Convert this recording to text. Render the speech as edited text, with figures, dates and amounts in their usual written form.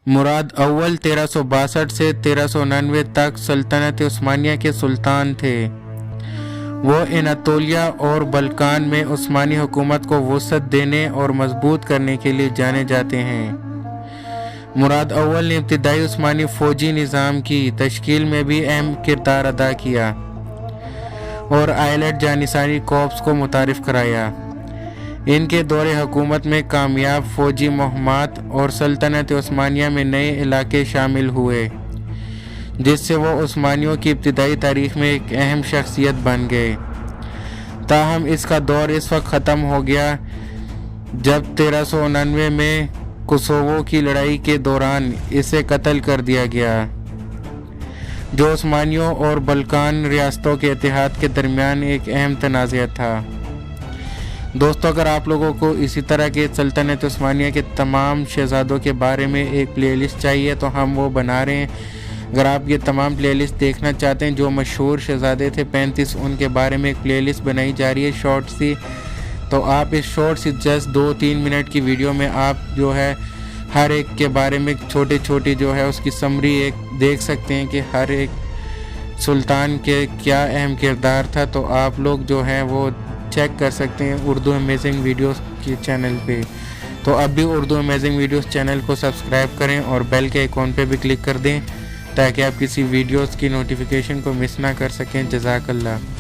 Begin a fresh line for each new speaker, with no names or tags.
مراد اول 1362 سے 1399 تک سلطنت عثمانیہ کے سلطان تھے۔ وہ اناطولیہ اور بلقان میں عثمانی حکومت کو وسعت دینے اور مضبوط کرنے کے لیے جانے جاتے ہیں۔ مراد اول نے ابتدائی عثمانی فوجی نظام کی تشکیل میں بھی اہم کردار ادا کیا اور آئلٹ جانشانی کورپس کو متعارف کرایا۔ ان کے دور حکومت میں کامیاب فوجی مہمات اور سلطنت عثمانیہ میں نئے علاقے شامل ہوئے، جس سے وہ عثمانیوں کی ابتدائی تاریخ میں ایک اہم شخصیت بن گئے۔ تاہم اس کا دور اس وقت ختم ہو گیا جب 1399 میں کوسوو کی لڑائی کے دوران اسے قتل کر دیا گیا، جو عثمانیوں اور بلقان ریاستوں کے اتحاد کے درمیان ایک اہم تنازع تھا۔ دوستو، اگر آپ لوگوں کو اسی طرح کے سلطنت عثمانیہ کے تمام شہزادوں کے بارے میں ایک پلے لسٹ چاہیے تو ہم وہ بنا رہے ہیں۔ اگر آپ یہ تمام پلے لسٹ دیکھنا چاہتے ہیں، جو مشہور شہزادے تھے 35، ان کے بارے میں ایک پلے لسٹ بنائی جا رہی ہے شارٹ سی، تو آپ اس شارٹ سی جسٹ 2-3 منٹ کی ویڈیو میں آپ جو ہے ہر ایک کے بارے میں چھوٹی جو ہے اس کی سمری ایک دیکھ سکتے ہیں کہ ہر ایک سلطان کے کیا اہم کردار تھا۔ تو آپ لوگ جو ہیں وہ چیک کر سکتے ہیں اردو امیزنگ ویڈیوز کے چینل پہ۔ تو اب بھی اردو امیزنگ ویڈیوز چینل کو سبسکرائب کریں اور بیل کے آئیکن پہ بھی کلک کر دیں تاکہ آپ کسی ویڈیوز کی نوٹیفیکیشن کو مس نہ کر سکیں۔ جزاک اللہ۔